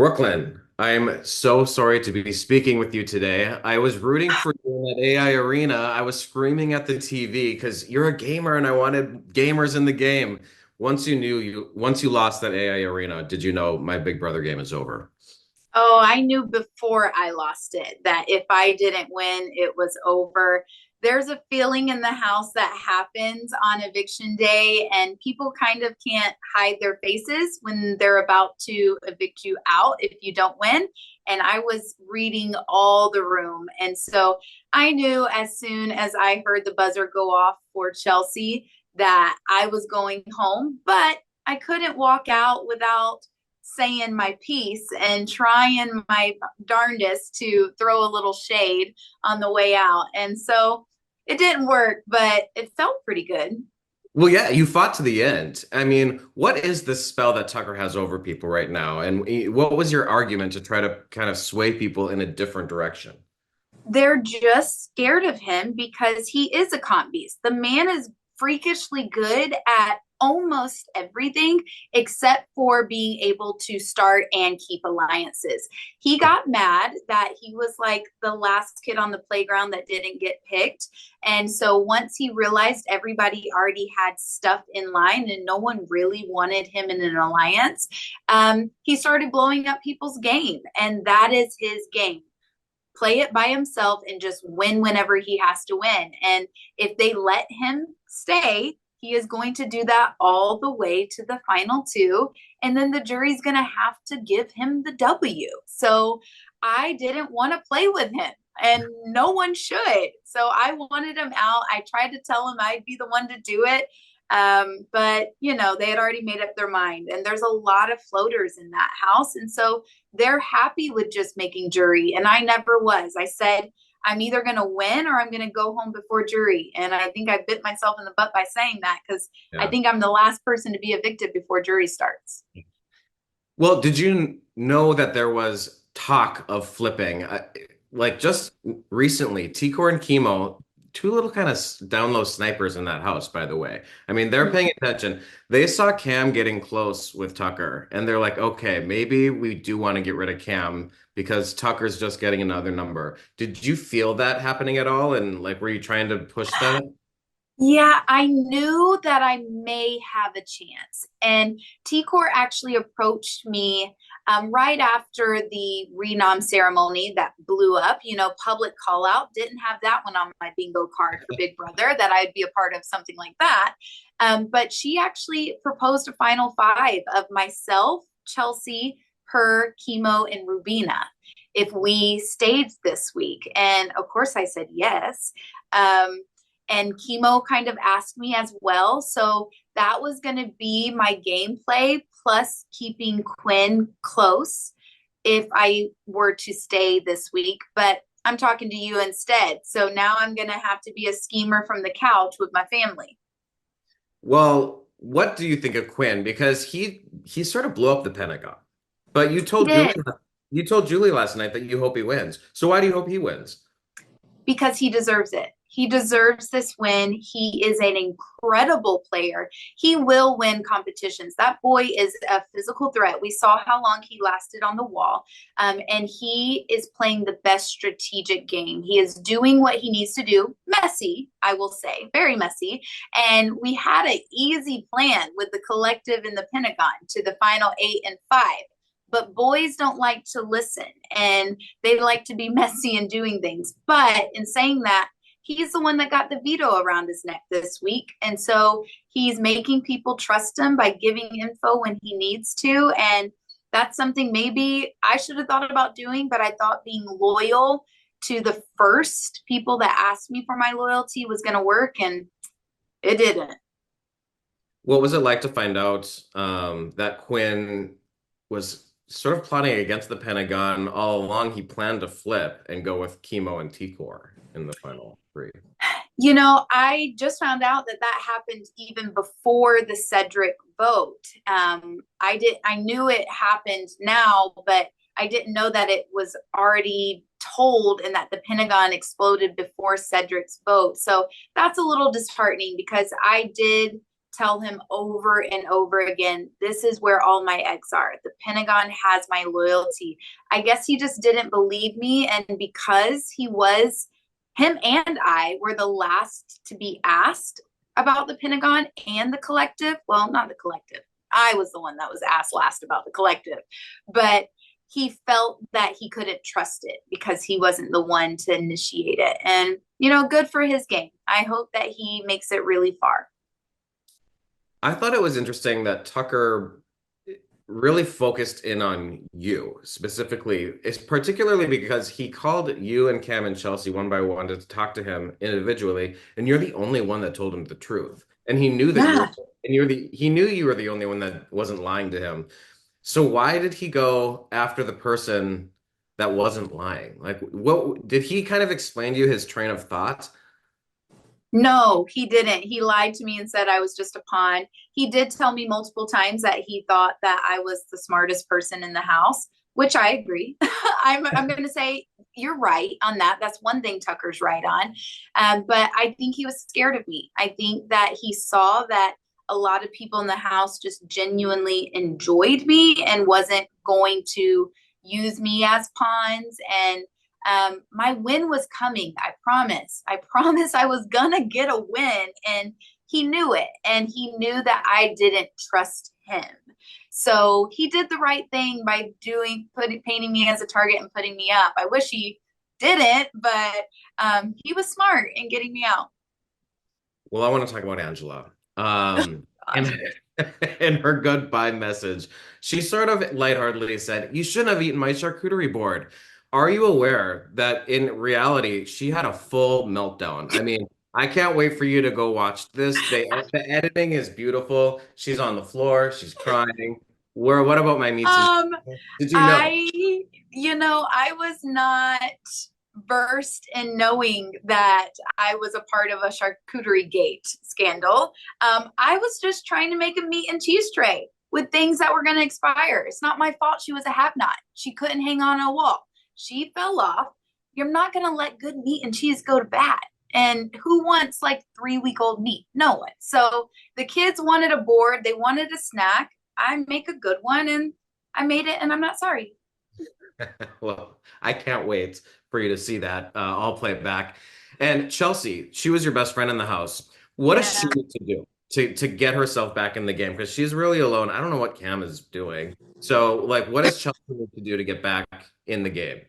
Brooklyn, I'm so sorry to be speaking with you today. I was rooting for you in that AI arena. I was screaming at the TV because you're a gamer and I wanted gamers in the game. Once you lost that AI arena, did you know my Big Brother game is over? Oh, I knew before I lost it that if I didn't win, it was over. There's a feeling in the house that happens on eviction day, and people kind of can't hide their faces when they're about to evict you out if you don't win. And I was reading all the room. And so I knew as soon as I heard the buzzer go off for Chelsea that I was going home, but I couldn't walk out without saying my piece and trying my darndest to throw a little shade on the way out. And so it didn't work, but it felt pretty good. Well, yeah, you fought to the end. I mean, what is this spell that Tucker has over people right now? And what was your argument to try to kind of sway people in a different direction? They're just scared of him because he is a comp beast. The man is freakishly good at almost everything except for being able to start and keep alliances. He got mad that he was like the last kid on the playground that didn't get picked. And so once he realized everybody already had stuff in line and no one really wanted him in an alliance, he started blowing up people's game. And that is his game, play it by himself and just win whenever he has to win. And if they let him stay, he is going to do that all the way to the final two. And then the jury's going to have to give him the W. So I didn't want to play with him. And no one should. So I wanted him out. I tried to tell him I'd be the one to do it. But they had already made up their mind, and there's a lot of floaters in that house. And so they're happy with just making jury. And I never was. I said, I'm either going to win or I'm going to go home before jury. And I think I bit myself in the butt by saying that because I Yeah. think I'm the last person to be evicted before jury starts. Well, did you know that there was talk of flipping? Like just recently, T-Core and Chemo, two little kind of down low snipers in that house, by the way. I mean, they're paying attention. They saw Cam getting close with Tucker, and they're like, okay, maybe we do want to get rid of Cam because Tucker's just getting another number. Did you feel that happening at all? And like, were you trying to push that? Yeah, I knew that I may have a chance. And T-Core actually approached me right after the renom ceremony that blew up, public call out. Didn't have that one on my bingo card for Big Brother, that I'd be a part of something like that. But she actually proposed a final five of myself, Chelsea, her, Chemo, and Rubina if we stayed this week. And of course, I said yes. Um, and Chemo kind of asked me as well. So that was going to be my gameplay plus keeping Quinn close if I were to stay this week. But I'm talking to you instead. So now I'm going to have to be a schemer from the couch with my family. Well, what do you think of Quinn? Because he sort of blew up the Pentagon. But He did, You told Julie last night that you hope he wins. So why do you hope he wins? because he deserves it. He deserves this win. He is an incredible player. He will win competitions. That boy is a physical threat. We saw how long he lasted on the wall. And he is playing the best strategic game. He is doing what he needs to do. Messy, I will say, very messy. And we had an easy plan with the collective in the Pentagon to the final 8 and 5. But boys don't like to listen and they like to be messy and doing things. But in saying that, he's the one that got the veto around his neck this week. And so he's making people trust him by giving info when he needs to. And that's something maybe I should have thought about doing, but I thought being loyal to the first people that asked me for my loyalty was going to work, and it didn't. What was it like to find out that Quinn was sort of plotting against the Pentagon all along? He planned to flip and go with Chemo and T-Core in the final three. I just found out that that happened even before the Cedric vote. I knew it happened now, but I didn't know that it was already told and that the Pentagon exploded before Cedric's vote. So that's a little disheartening because I did tell him over and over again, this is where all my eggs are. The Pentagon has my loyalty. I guess he just didn't believe me. And because him and I were the last to be asked about the Pentagon and the collective. Well, not the collective. I was the one that was asked last about the collective. But he felt that he couldn't trust it because he wasn't the one to initiate it. And, good for his game. I hope that he makes it really far. I thought it was interesting that Tucker really focused in on you specifically. It's particularly because he called you and Cam and Chelsea one by one to talk to him individually, and you're the only one that told him the truth. And he knew that Yeah. he knew you were the only one that wasn't lying to him. So why did he go after the person that wasn't lying? Like, what did he kind of explain to you his train of thought? No, he didn't. He lied to me and said I was just a pawn. He did tell me multiple times that he thought that I was the smartest person in the house, which I agree. I'm going to say you're right on that. That's one thing Tucker's right on. But I think he was scared of me. I think that he saw that a lot of people in the house just genuinely enjoyed me and wasn't going to use me as pawns. And my win was coming. I promise. I promise I was gonna get a win. And he knew it. And he knew that I didn't trust him. So he did the right thing by painting me as a target and putting me up. I wish he didn't, but he was smart in getting me out. Well, I want to talk about Angela. God. And in her goodbye message, she sort of lightheartedly said, "You shouldn't have eaten my charcuterie board." Are you aware that in reality, she had a full meltdown? I mean, I can't wait for you to go watch this. The editing is beautiful. She's on the floor, she's crying. What about my meats and Um, did you know? I, I was not versed in knowing that I was a part of a charcuterie-gate scandal. I was just trying to make a meat and cheese tray with things that were going to expire. It's not my fault she was a have-not. She couldn't hang on a wall. She fell off. You're not going to let good meat and cheese go to bad. And who wants like 3-week-old meat? No one. So the kids wanted a board. They wanted a snack. I make a good one and I made it and I'm not sorry. Well, I can't wait for you to see that. I'll play it back. And Chelsea, she was your best friend in the house. What does she Yeah. need to do to get herself back in the game? Because she's really alone. I don't know what Cam is doing. So, like, what does Chelsea need to do to get back in the game?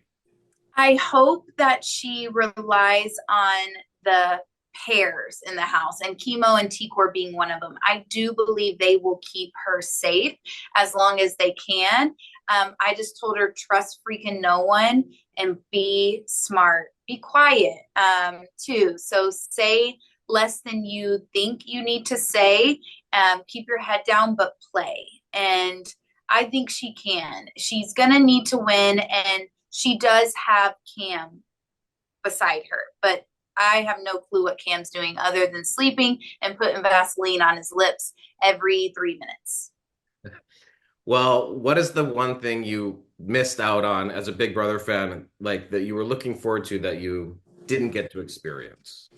I hope that she relies on the pairs in the house and chemo and T-core being one of them. I do believe they will keep her safe as long as they can. I just told her trust freaking no one and be smart, be quiet too. So say less than you think you need to say. Keep your head down, but play. And I think she can. She's gonna need to win, and she does have Cam beside her, but I have no clue what Cam's doing other than sleeping and putting Vaseline on his lips every 3 minutes. Well, what is the one thing you missed out on as a Big Brother fan, like that you were looking forward to that you didn't get to experience?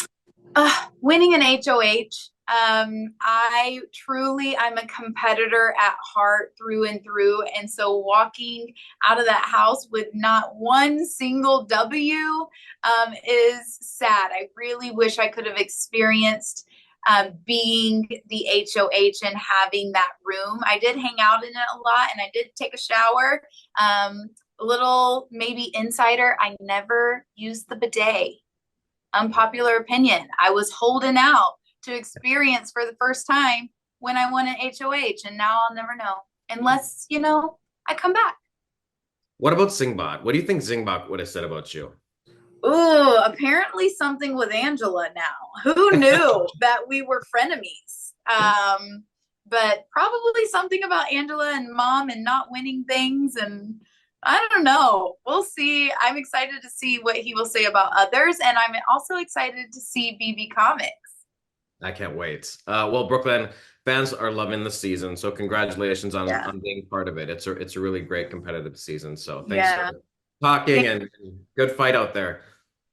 Winning an HOH. I'm a competitor at heart through and through. And so walking out of that house with not one single W is sad. I really wish I could have experienced being the HOH and having that room. I did hang out in it a lot and I did take a shower. A little maybe insider, I never used the bidet. Unpopular opinion. I was holding out to experience for the first time when I won an HOH, and now I'll never know unless, I come back. What about Zingbot? What do you think Zingbot would have said about you? Ooh, apparently something with Angela now. Who knew that we were frenemies? But probably something about Angela and mom and not winning things. And I don't know. We'll see. I'm excited to see what he will say about others. And I'm also excited to see BB Comics. I can't wait. Well, Brooklyn fans are loving the season, so congratulations on Yeah. on being part of it. It's a really great competitive season. So thanks for Yeah. talking and good fight out there.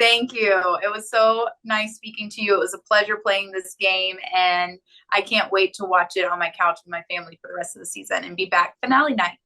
Thank you. It was so nice speaking to you. It was a pleasure playing this game, and I can't wait to watch it on my couch with my family for the rest of the season and be back finale night.